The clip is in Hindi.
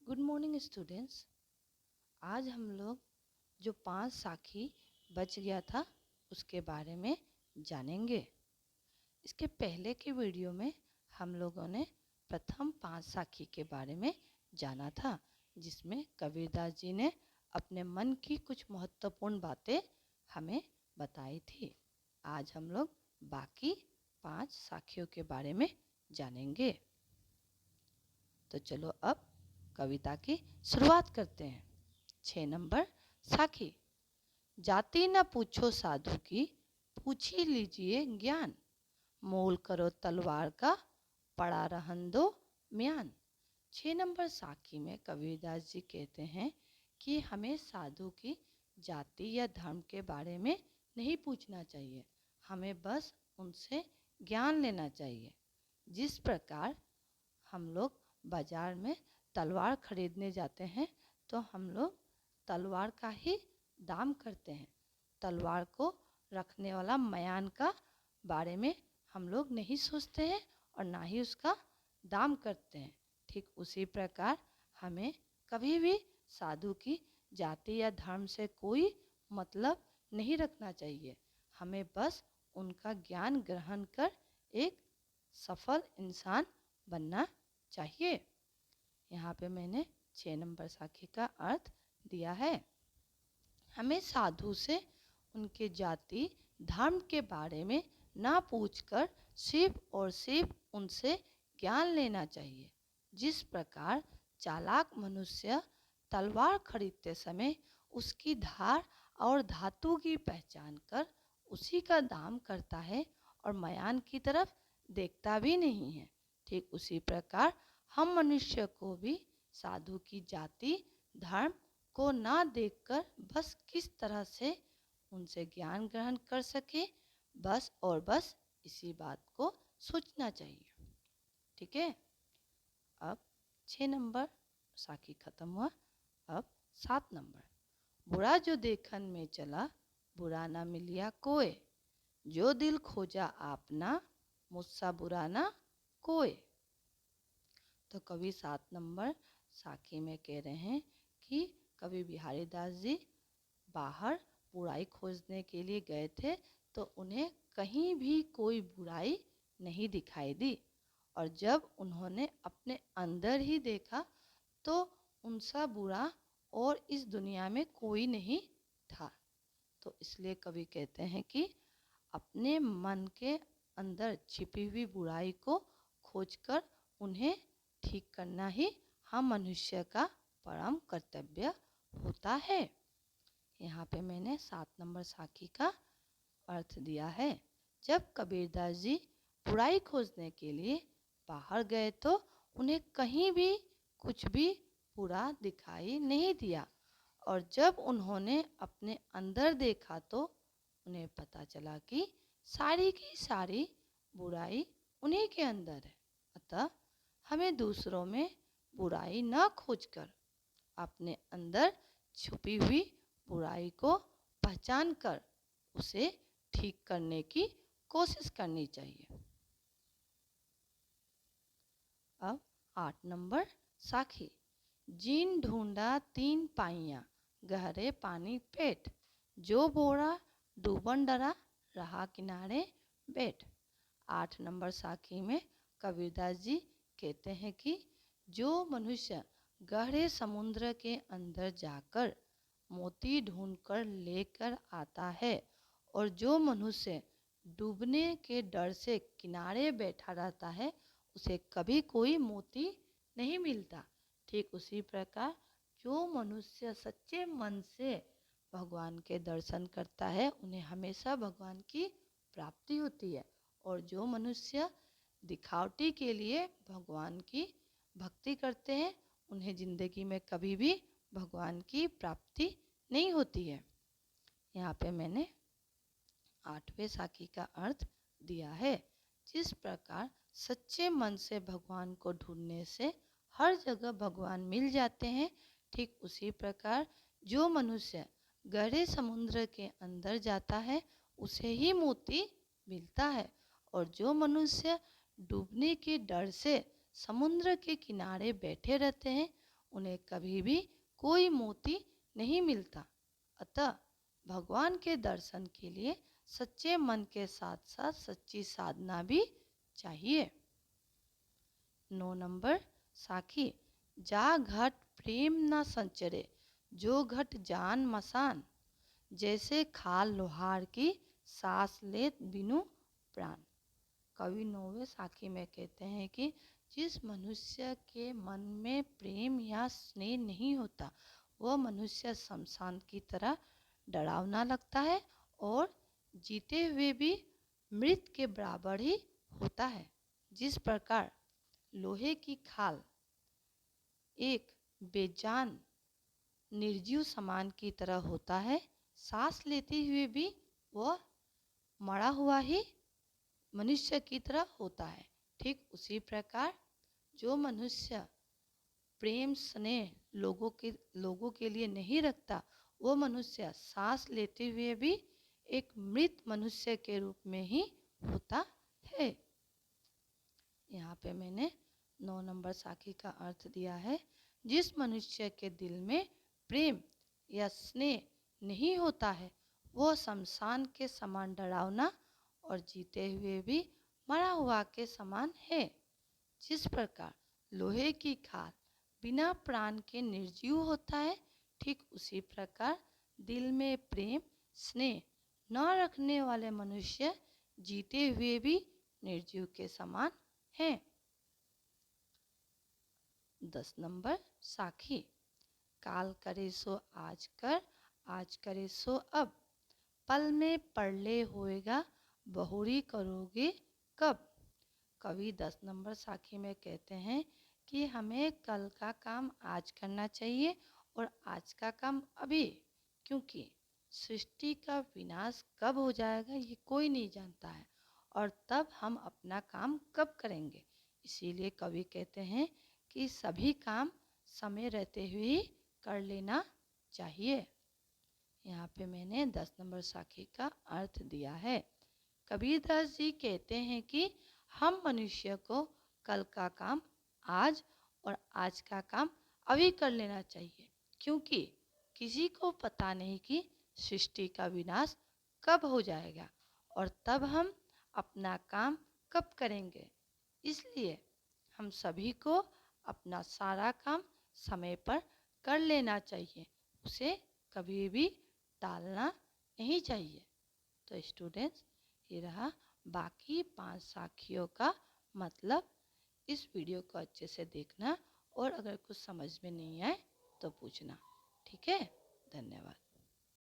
Good morning students. आज हम लोग जो 5 साखी बच गया था उसके बारे में जानेंगे। इसके पहले की वीडियो में हम लोगों ने प्रथम 5 साखी के बारे में जाना था, जिसमें कबीरदास जी ने अपने मन की कुछ महत्वपूर्ण बातें हमें बताई थी। आज हम लोग बाकी 5 साखियों के बारे में जानेंगे। तो चलो अब कविता की शुरुआत करते हैं। 6 नंबर साखी। जाति न पूछो साधु की, पूछ ही लीजिए ज्ञान। मोल करो तलवार का, पड़ा रहन दो म्यान। 6 नंबर साखी में कबीरदास जी कहते हैं कि हमें साधु की जाति या धर्म के बारे में नहीं पूछना चाहिए, हमें बस उनसे ज्ञान लेना चाहिए। जिस प्रकार हम लोग बाजार में तलवार खरीदने जाते हैं तो हम लोग तलवार का ही दाम करते हैं। तलवार को रखने वाला मयान का बारे में हम लोग नहीं सोचते हैं और ना ही उसका दाम करते हैं। ठीक उसी प्रकार हमें कभी भी साधु की जाति या धर्म से कोई मतलब नहीं रखना चाहिए। हमें बस उनका ज्ञान ग्रहण कर एक सफल इंसान बनना चाहिए। यहाँ पे मैंने 6 नंबर साखी का अर्थ दिया है। हमें साधु से उनके जाति धर्म के बारे में ना पूछकर सिर्फ और सिर्फ उनसे ज्ञान लेना चाहिए। जिस प्रकार चालाक मनुष्य तलवार खरीदते समय उसकी धार और धातु की पहचान कर उसी का दाम करता है और मयान की तरफ देखता भी नहीं है, ठीक उसी प्रकार हम मनुष्य को भी साधु की जाति धर्म को ना देखकर बस किस तरह से उनसे ज्ञान ग्रहण कर सके, बस और बस इसी बात को सोचना चाहिए। ठीक है। अब 6 नंबर साखी खत्म हुआ। अब 7 नंबर। बुरा जो देखन में चला, बुरा ना मिलिया कोय। जो दिल खोजा आपना, मुझसा बुरा ना कोय। तो कवि 7 नंबर साखी में कह रहे हैं कि कवि बिहारी दास जी बाहर बुराई खोजने के लिए गए थे तो उन्हें कहीं भी कोई बुराई नहीं दिखाई दी, और जब उन्होंने अपने अंदर ही देखा तो उनसा बुरा और इस दुनिया में कोई नहीं था। तो इसलिए कवि कहते हैं कि अपने मन के अंदर छिपी हुई बुराई को खोजकर उन्हें ठीक करना ही हम मनुष्य का परम कर्तव्य होता है। यहाँ पे मैंने 7 नंबर साखी का अर्थ दिया है। जब कबीरदास जी बुराई खोजने के लिए बाहर गए तो उन्हें कहीं भी कुछ भी बुरा दिखाई नहीं दिया, और जब उन्होंने अपने अंदर देखा तो उन्हें पता चला कि सारी की सारी बुराई उन्हीं के अंदर है। अतः हमें दूसरों में बुराई न खोजकर अपने अंदर छुपी हुई बुराई को पहचान कर उसे ठीक करने की कोशिश करनी चाहिए। अब 8 नंबर साखी। जीन ढूंढा 3 पाइयाँ, गहरे पानी पेट। जो बोरा डूबन डरा, रहा किनारे बैठ। 8 नंबर साखी में कबीरदास जी कहते हैं कि जो मनुष्य गहरे समुद्र के अंदर जाकर मोती ढूंढकर लेकर आता है और जो मनुष्य डूबने के डर से किनारे बैठा रहता है उसे कभी कोई मोती नहीं मिलता। ठीक उसी प्रकार जो मनुष्य सच्चे मन से भगवान के दर्शन करता है उन्हें हमेशा भगवान की प्राप्ति होती है, और जो मनुष्य दिखावटी के लिए भगवान की भक्ति करते हैं उन्हें जिंदगी में कभी भी भगवान की प्राप्ति नहीं होती है। यहाँ पे मैंने 8वें साखी का अर्थ दिया है। जिस प्रकार सच्चे मन से भगवान को ढूंढने से हर जगह भगवान मिल जाते हैं, ठीक उसी प्रकार जो मनुष्य गहरे समुद्र के अंदर जाता है उसे ही मोती मिलता है, और जो मनुष्य डूबने के डर से समुद्र के किनारे बैठे रहते हैं उन्हें कभी भी कोई मोती नहीं मिलता। अतः भगवान के दर्शन के लिए सच्चे मन के साथ साथ सच्ची साधना भी चाहिए। 9 नंबर साखी। जा घट प्रेम न संचरे, जो घट जान मसान, जैसे खाल लोहार की सांस लेत बिनु प्राण। कवि 9वें साखी में कहते हैं कि जिस मनुष्य के मन में प्रेम या स्नेह नहीं होता वह मनुष्य शमशान की तरह डरावना लगता है और जीते हुए भी मृत के बराबर ही होता है। जिस प्रकार लोहे की खाल एक बेजान निर्जीव सामान की तरह होता है, सांस लेते हुए भी वह मरा हुआ ही मनुष्य की तरह होता है, ठीक उसी प्रकार जो मनुष्य प्रेम स्नेह लोगों के लिए नहीं रखता वो मनुष्य सांस लेते हुए भी एक मृत मनुष्य के रूप में ही होता है। यहाँ पे मैंने 9 नंबर साखी का अर्थ दिया है। जिस मनुष्य के दिल में प्रेम या स्नेह नहीं होता है वो शमशान के समान डरावना और जीते हुए भी मरा हुआ के समान है। जिस प्रकार लोहे की खाल बिना प्राण के निर्जीव होता है, ठीक उसी प्रकार दिल में प्रेम स्नेह न रखने वाले मनुष्य जीते हुए भी निर्जीव के समान हैं। 10 नंबर साखी। काल करे सो आज कर, आज करे सो अब, पल में परले होएगा, बहुरी करोगे कब। कवि 10 नंबर साखी में कहते हैं कि हमें कल का काम आज करना चाहिए और आज का काम अभी, क्योंकि सृष्टि का विनाश कब हो जाएगा ये कोई नहीं जानता है और तब हम अपना काम कब करेंगे। इसीलिए कवि कहते हैं कि सभी काम समय रहते हुए ही कर लेना चाहिए। यहाँ पे मैंने 10 नंबर साखी का अर्थ दिया है। कबीरदास जी कहते हैं कि हम मनुष्य को कल का काम आज और आज का काम अभी कर लेना चाहिए, क्योंकि किसी को पता नहीं कि सृष्टि का विनाश कब हो जाएगा और तब हम अपना काम कब करेंगे। इसलिए हम सभी को अपना सारा काम समय पर कर लेना चाहिए, उसे कभी भी टालना नहीं चाहिए। तो स्टूडेंट्स, ये रहा बाकी 5 साखियों का मतलब। इस वीडियो को अच्छे से देखना और अगर कुछ समझ में नहीं आए तो पूछना। ठीक है, धन्यवाद।